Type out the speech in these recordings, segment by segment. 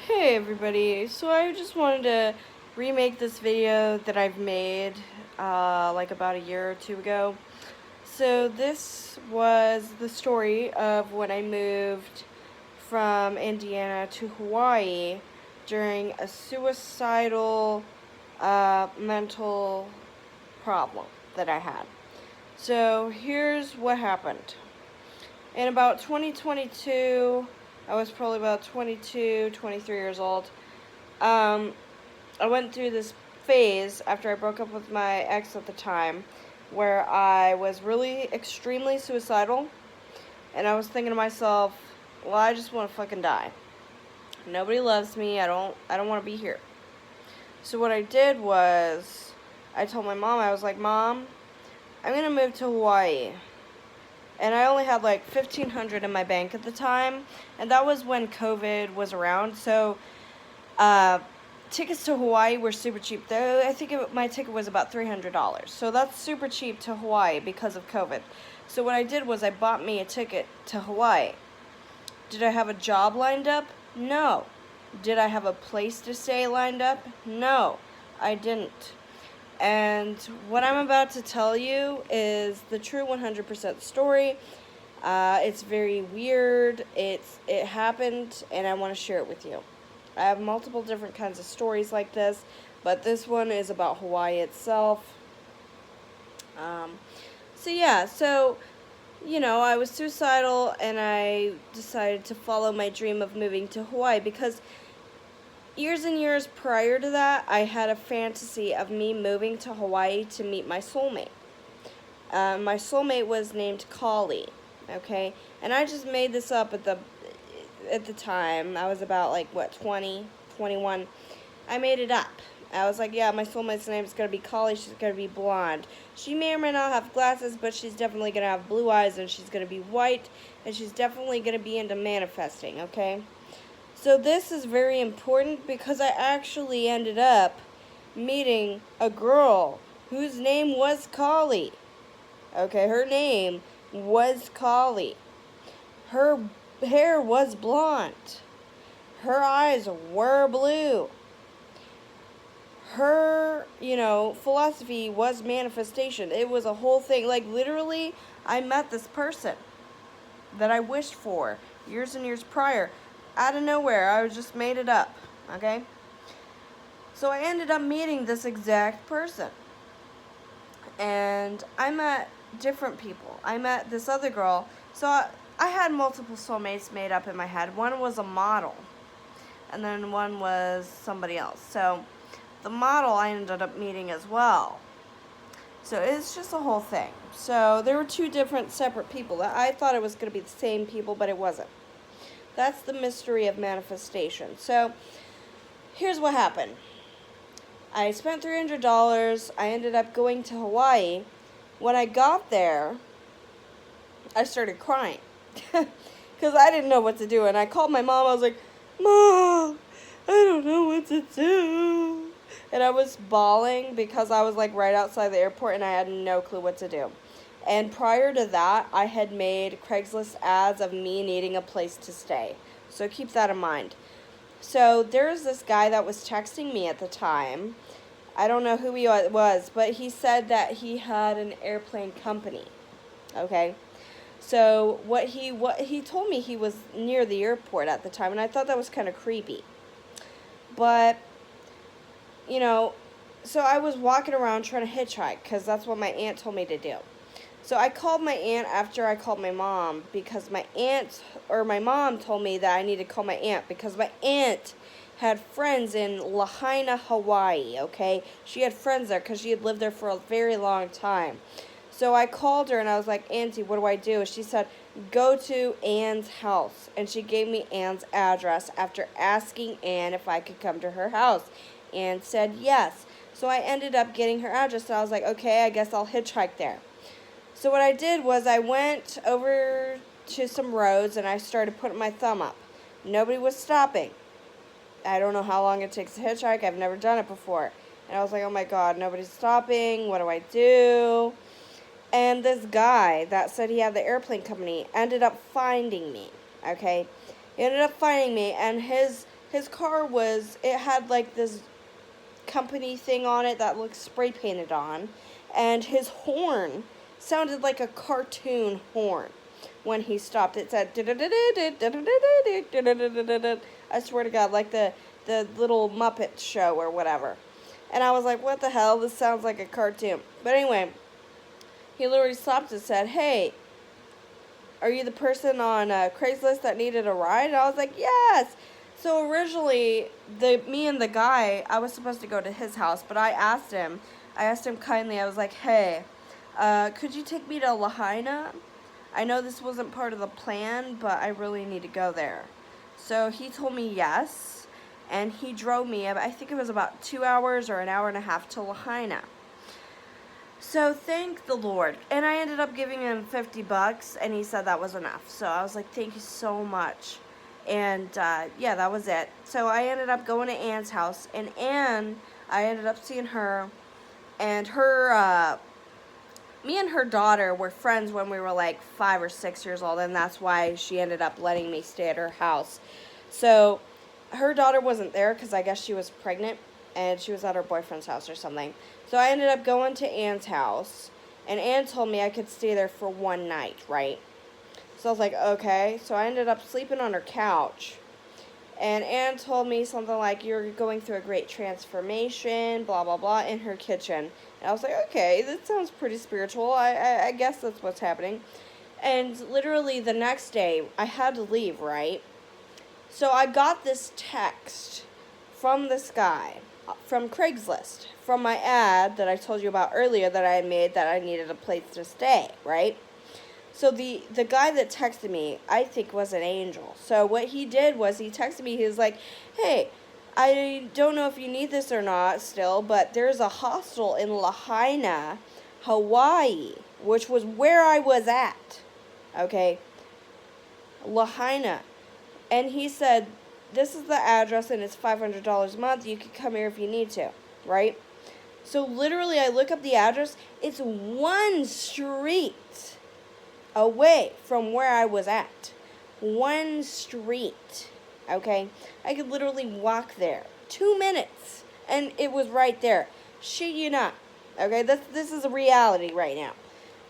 Hey everybody, so I just wanted to remake this video that I've made like about a year or two ago. So this was the story of when I moved from Indiana to Hawaii during a suicidal mental problem that I had. So here's what happened. In about 2022, I was probably about 22, 23 years old. I went through this phase after I broke up with my ex at the time where I was really extremely suicidal, and I was thinking to myself, well, I just want to fucking die. Nobody loves me. I don't want to be here. So what I did was I told my mom, I was like, "Mom, I'm going to move to Hawaii." And I only had like 1,500 in my bank at the time, and that was when COVID was around. So uh tickets to Hawaii were super cheap. Though I think my ticket was about $300. So that's super cheap to Hawaii because of COVID. So what I did was I bought me a ticket to Hawaii. Did I have a job lined up? No. Did I have a place to stay lined up? No, I didn't. And what I'm about to tell you is the true 100% story. It's very weird. It happened, and I want to share it with you. I have multiple different kinds of stories like this, but this one is about Hawaii itself. Um, so I was suicidal, and I decided to follow my dream of moving to Hawaii because years and years prior to that, I had a fantasy of me moving to Hawaii to meet my soulmate. My soulmate was named Kali, okay? And I just made this up at the time. I was about 20, 21. I made it up. I was like, yeah, my soulmate's name is going to be Kali. She's going to be blonde. She may or may not have glasses, but she's definitely going to have blue eyes, and she's going to be white, and she's definitely going to be into manifesting, okay? So this is very important because I actually ended up meeting a girl whose name was Kali. Okay, her name was Kali. Her hair was blonde. Her eyes were blue. Her, philosophy was manifestation. It was a whole thing. Like, literally, I met this person that I wished for years and years prior. Out of nowhere, I just made it up, okay? So I ended up meeting this exact person. And I met different people. I met this other girl. So I had multiple soulmates made up in my head. One was a model, and then one was somebody else. So the model I ended up meeting as well. So it's just a whole thing. So there were two different separate people. I thought it was going to be the same people, but it wasn't. That's the mystery of manifestation. So here's what happened. I spent $300. I ended up going to Hawaii. When I got there, I started crying because I didn't know what to do. And I called my mom. I was like, "Mom, I don't know what to do." And I was bawling because I was right outside the airport and I had no clue what to do. And prior to that, I had made Craigslist ads of me needing a place to stay. So keep that in mind. So there was this guy that was texting me at the time. I don't know who he was, but he said that he had an airplane company. Okay? So what he told me, he was near the airport at the time, and I thought that was kind of creepy. But so I was walking around trying to hitchhike because that's what my aunt told me to do. So I called my aunt after I called my mom because my mom told me that I needed to call my aunt because my aunt had friends in Lahaina, Hawaii, okay? She had friends there because she had lived there for a very long time. So I called her and I was like, "Auntie, what do I do?" She said, "Go to Ann's house." And she gave me Ann's address after asking Ann if I could come to her house. Ann said yes. So I ended up getting her address. So I was like, okay, I guess I'll hitchhike there. So what I did was I went over to some roads and I started putting my thumb up. Nobody was stopping. I don't know how long it takes to hitchhike. I've never done it before. And I was like, oh my God, nobody's stopping. What do I do? And this guy that said he had the airplane company ended up finding me. Okay? He ended up finding me, and his his car it had like this company thing on it that looked spray painted on, and his horn sounded like a cartoon horn. When he stopped, it said, I swear to God, like the little Muppet show or whatever. And I was like, what the hell? This sounds like a cartoon. But anyway, he literally stopped and said, hey, are you the person on Craigslist that needed a ride? And I was like, yes. So originally, me and the guy, I was supposed to go to his house, but I asked him kindly, I was like, hey, could you take me to Lahaina? I know this wasn't part of the plan, but I really need to go there. So he told me yes, and he drove me, I think it was about 2 hours or an hour and a half to Lahaina. So thank the Lord. And I ended up giving him $50, and he said that was enough. So I was like, thank you so much. And yeah, that was it. So I ended up going to Anne's house, and Anne, I ended up seeing her, and me and her daughter were friends when we were like 5 or 6 years old, and that's why she ended up letting me stay at her house. So her daughter wasn't there because I guess she was pregnant, and she was at her boyfriend's house or something. So I ended up going to Anne's house, and Anne told me I could stay there for one night, right? So I was like, okay. So I ended up sleeping on her couch. And Anne told me something like, you're going through a great transformation, blah, blah, blah, in her kitchen. And I was like, okay, that sounds pretty spiritual. I guess that's what's happening. And literally the next day, I had to leave, right? So I got this text from this guy, from Craigslist, from my ad that I told you about earlier that I had made that I needed a place to stay, right? So the guy that texted me, I think, was an angel. So what he did was he texted me. He was like, hey, I don't know if you need this or not still, but there's a hostel in Lahaina, Hawaii, which was where I was at. Okay? Lahaina. And he said, this is the address and it's $500 a month. You can come here if you need to, right? So literally I look up the address. It's one street away from where I was at. One street. Okay? I could literally walk there. 2 minutes. And it was right there. Shit you not. Okay? This is a reality right now.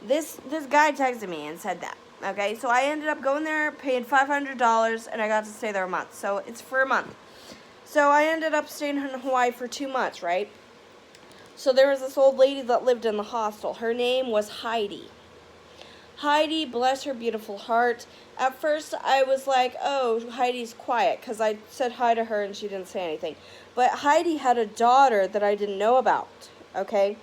This guy texted me and said that. Okay? So I ended up going there, paying $500, and I got to stay there a month. So it's for a month. So I ended up staying in Hawaii for 2 months, right? So there was this old lady that lived in the hostel. Her name was Heidi. Heidi, bless her beautiful heart. At first, I was like, oh, Heidi's quiet, because I said hi to her and she didn't say anything. But Heidi had a daughter that I didn't know about, okay?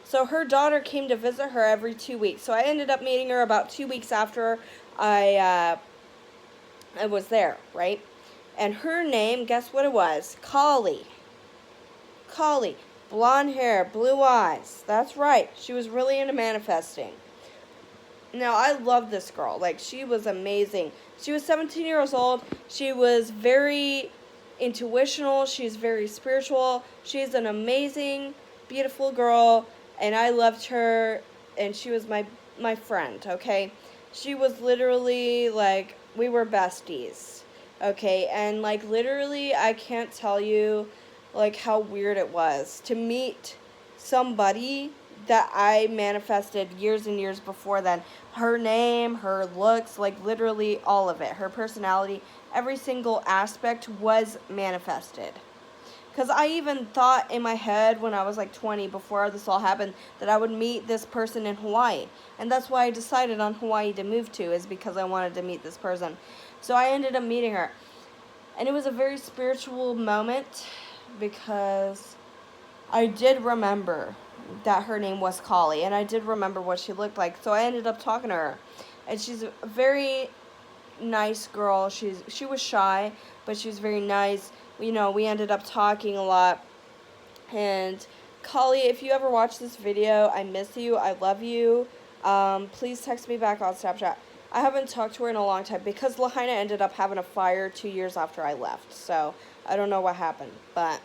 So her daughter came to visit her every 2 weeks. So I ended up meeting her about 2 weeks after I was there, right? And her name, guess what it was? Kali. Kali. Blonde hair, blue eyes. That's right. She was really into manifesting. Now, I love this girl. Like, she was amazing. She was 17 years old. She was very intuitional. She's very spiritual. She's an amazing, beautiful girl. And I loved her. And she was my friend, okay? She was literally, like, we were besties, okay? And, like, literally, I can't tell you, like, how weird it was to meet somebody that I manifested years and years before then. Her name, her looks, like literally all of it. Her personality, every single aspect was manifested. Because I even thought in my head when I was like 20, before this all happened, that I would meet this person in Hawaii. And that's why I decided on Hawaii to move to, is because I wanted to meet this person. So I ended up meeting her. And it was a very spiritual moment, because I did remember that her name was Kali, and I did remember what she looked like. So I ended up talking to her, and she's a very nice girl. She was shy, but she was very nice. You know, we ended up talking a lot. And Kali, if you ever watch this video, I miss you. I love you. Please text me back on Snapchat. I haven't talked to her in a long time because Lahaina ended up having a fire 2 years after I left. So I don't know what happened, but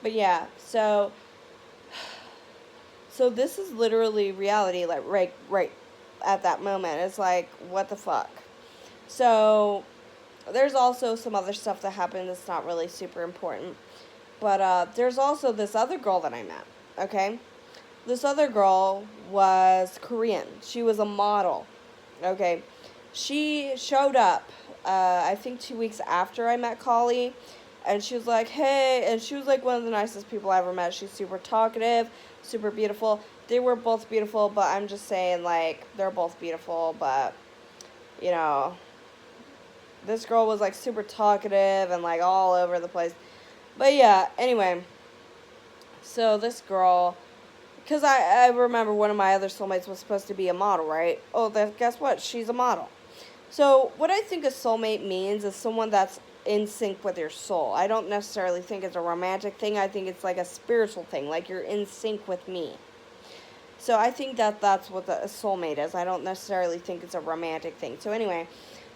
yeah. So this is literally reality, like right at that moment. It's like, what the fuck? So there's also some other stuff that happened that's not really super important. But there's also this other girl that I met, okay? This other girl was Korean. She was a model, okay? She showed up, I think 2 weeks after I met Kali, and she was like, hey, and she was like one of the nicest people I ever met. She's super talkative, super beautiful. They were both beautiful, but I'm just saying, like, they're both beautiful, but, you know, this girl was, like, super talkative and, like, all over the place. But, yeah, anyway, so this girl, because I remember one of my other soulmates was supposed to be a model, right? Oh, guess what? She's a model. So, what I think a soulmate means is someone that's in sync with your soul. I don't necessarily think it's a romantic thing. I think it's like a spiritual thing, like you're in sync with me. So I think that that's what a soulmate is. I don't necessarily think it's a romantic thing. So anyway,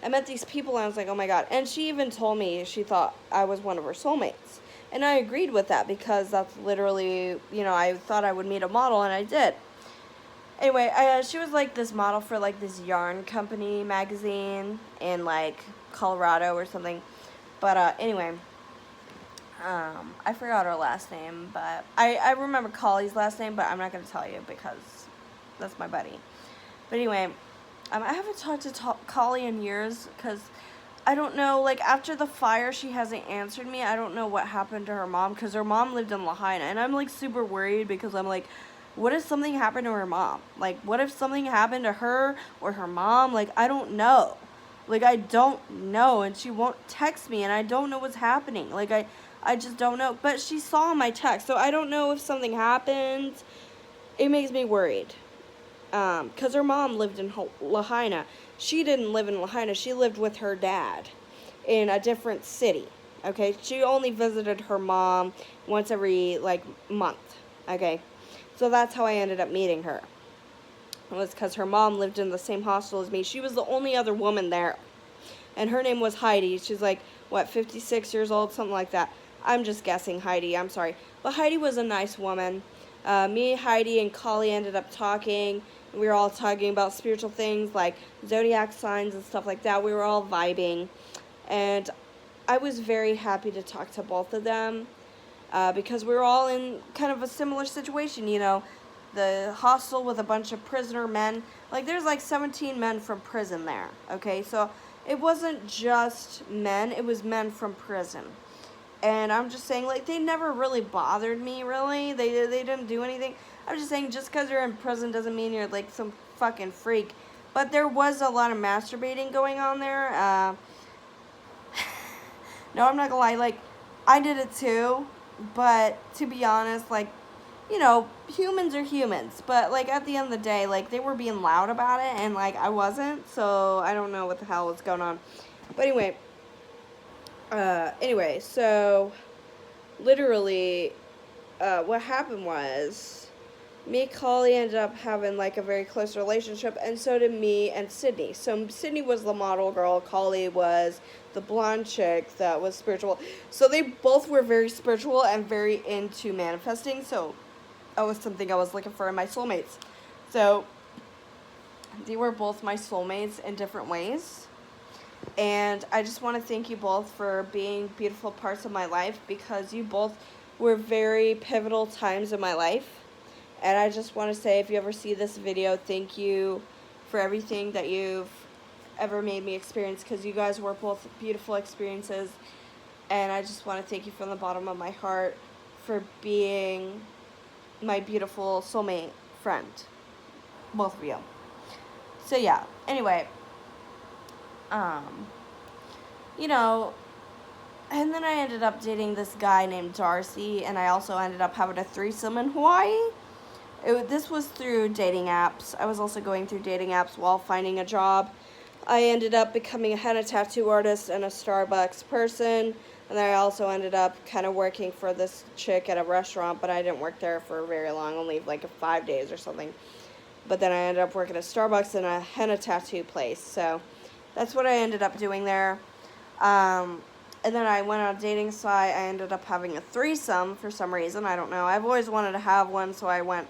I met these people and I was like, oh my god. And she even told me she thought I was one of her soulmates. And I agreed with that because that's literally, you know, I thought I would meet a model and I did. Anyway, she was like this model for like this yarn company magazine in like Colorado or something. But anyway, I forgot her last name, but I remember Kali's last name, but I'm not going to tell you because that's my buddy. But anyway, I haven't talked to Kali in years because I don't know, like after the fire, she hasn't answered me. I don't know what happened to her mom because her mom lived in Lahaina, and I'm like super worried because I'm like, what if something happened to her mom? Like, what if something happened to her or her mom? Like, I don't know. Like, I don't know, and she won't text me, and I don't know what's happening. Like, I just don't know. But she saw my text, so I don't know if something happened. It makes me worried. Because her mom lived in Lahaina. She didn't live in Lahaina. She lived with her dad in a different city. Okay? She only visited her mom once every, like, month. Okay? So that's how I ended up meeting her. It was because her mom lived in the same hostel as me. She was the only other woman there. And her name was Heidi. She's like, 56 years old? Something like that. I'm just guessing Heidi. I'm sorry. But Heidi was a nice woman. Me, Heidi, and Kali ended up talking. We were all talking about spiritual things like zodiac signs and stuff like that. We were all vibing. And I was very happy to talk to both of them because we were all in kind of a similar situation, you know. The hostel with a bunch of prisoner men. Like, there's like 17 men from prison there, okay? So it wasn't just men. It was men from prison. And I'm just saying, like, they never really bothered me, really. They didn't do anything. I'm just saying, just because you're in prison doesn't mean you're, like, some fucking freak. But there was a lot of masturbating going on there. No, I'm not gonna lie. Like, I did it too. But, to be honest, like, you know, humans are humans. But, like, at the end of the day, like, they were being loud about it. And, like, I wasn't. So, I don't know what the hell was going on. But anyway, so literally, what happened was me and Kali ended up having like a very close relationship, and so did me and Sydney. So Sydney was the model girl, Kali was the blonde chick that was spiritual. So they both were very spiritual and very into manifesting. So that was something I was looking for in my soulmates. So they were both my soulmates in different ways. And I just want to thank you both for being beautiful parts of my life because you both were very pivotal times in my life. And I just want to say, if you ever see this video, thank you for everything that you've ever made me experience because you guys were both beautiful experiences. And I just want to thank you from the bottom of my heart for being my beautiful soulmate friend. Both of you. So yeah, anyway. You know, and then I ended up dating this guy named Darcy, and I also ended up having a threesome in Hawaii. This was through dating apps. I was also going through dating apps while finding a job. I ended up becoming a henna tattoo artist and a Starbucks person, and then I also ended up kind of working for this chick at a restaurant, but I didn't work there for very long, only like 5 days or something. But then I ended up working at Starbucks and a henna tattoo place, so that's what I ended up doing there. And then I went on a dating site. I ended up having a threesome for some reason. I don't know. I've always wanted to have one, so I went,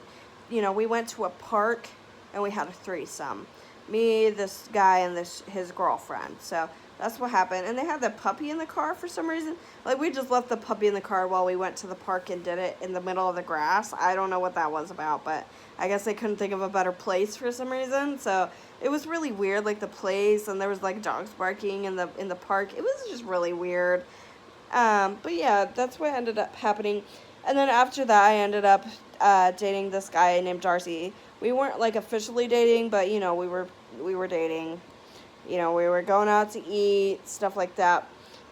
we went to a park and we had a threesome. Me, this guy, and his girlfriend. So That's what happened. And they had the puppy in the car for some reason. Like, we just left the puppy in the car while we went to the park and did it in the middle of the grass. I don't know what that was about, but I guess they couldn't think of a better place for some reason. So it was really weird, like the place, and there was like dogs barking in the park. It was just really weird. But yeah, that's what ended up happening. And then after that, I ended up dating this guy named Darcy. We weren't like officially dating, but you know, we were dating. You know, we were going out to eat, stuff like that.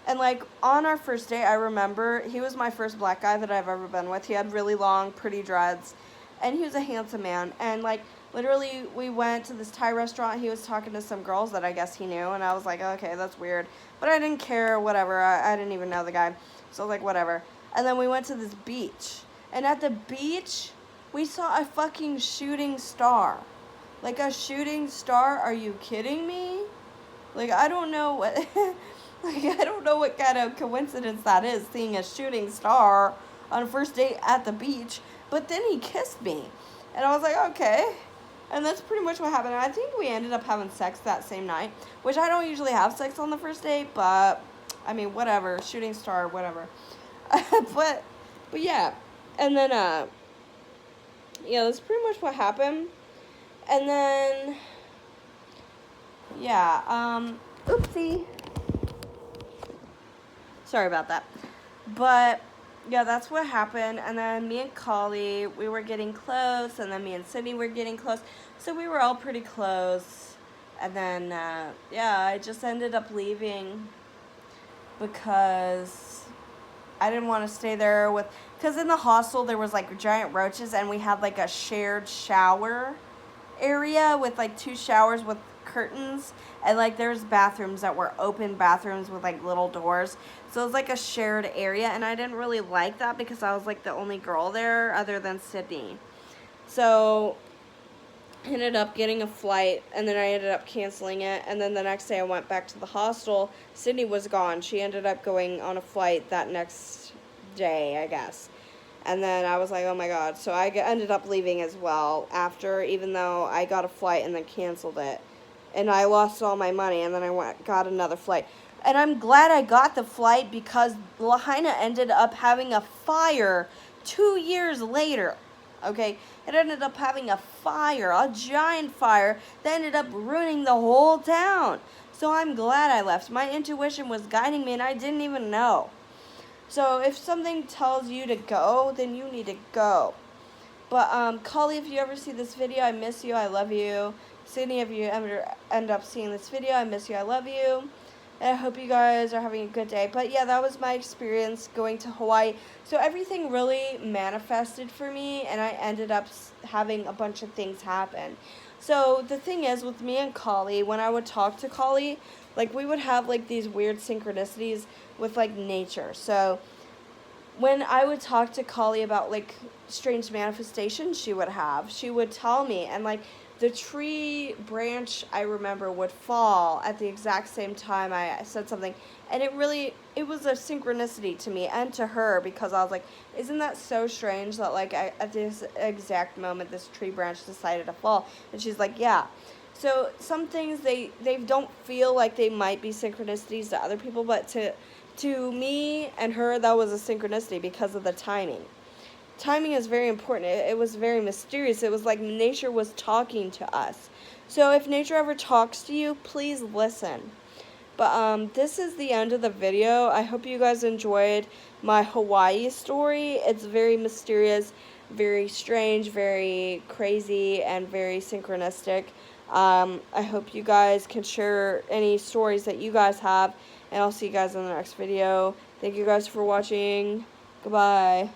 And, like, on our first date, I remember he was my first black guy that I've ever been with. He had really long, pretty dreads, and he was a handsome man. And, like, literally, we went to this Thai restaurant. He was talking to some girls that I guess he knew, and I was like, okay, that's weird. But I didn't care, whatever. I didn't even know the guy. So I was like, whatever. And then we went to this beach. And at the beach, we saw a fucking shooting star. Like, a shooting star? Are you kidding me? Like, I don't know what, like, I don't know what kind of coincidence that is, seeing a shooting star on a first date at the beach. But then he kissed me. And I was like, okay. And that's pretty much what happened. And I think we ended up having sex that same night, which I don't usually have sex on the first date, but, I mean, whatever. Shooting star, whatever. but yeah. And then, yeah, that's pretty much what happened. And then... yeah, oopsie. Sorry about that. But, yeah, that's what happened. And then me and Collie, we were getting close. And then me and Sydney were getting close. So we were all pretty close. And then, yeah, I just ended up leaving because I didn't want to stay there with... because in the hostel, there was, like, giant roaches. And we had, like, a shared shower area with, like, 2 showers with curtains, and like there's bathrooms that were open bathrooms with like little doors, so it was like a shared area, and I didn't really like that because I was like the only girl there other than Sydney. So I ended up getting a flight, and then I ended up canceling it, and then the next day I went back to the hostel. Sydney was gone. She ended up going on a flight that next day, I guess. And then I was like, oh my god. So I ended up leaving as well after, even though I got a flight and then canceled it. And I lost all my money, and then I got another flight. And I'm glad I got the flight because Lahaina ended up having a fire 2 years later. Okay? It ended up having a fire, a giant fire, that ended up ruining the whole town. So I'm glad I left. My intuition was guiding me, and I didn't even know. So if something tells you to go, then you need to go. But, Collie, if you ever see this video, I miss you, I love you. Sydney, if you ever end up seeing this video, I miss you, I love you. And I hope you guys are having a good day. But yeah, that was my experience going to Hawaii. So everything really manifested for me, and I ended up having a bunch of things happen. So the thing is, with me and Collie, when I would talk to Collie, like, we would have, like, these weird synchronicities with, like, nature. So when I would talk to Collie about, like, strange manifestations she would tell me, and, like, the tree branch, I remember, would fall at the exact same time I said something. And it was a synchronicity to me and to her, because I was like, isn't that so strange that, like, at this exact moment, this tree branch decided to fall? And she's like, yeah. So some things, they don't feel like they might be synchronicities to other people, but to me and her, that was a synchronicity because of the timing. Timing is very important. It was very mysterious. It was like nature was talking to us. So if nature ever talks to you, please listen. But this is the end of the video. I hope you guys enjoyed my Hawaii story. It's very mysterious, very strange, very crazy, and very synchronistic. I hope you guys can share any stories that you guys have, and I'll see you guys in the next video. Thank you guys for watching. Goodbye.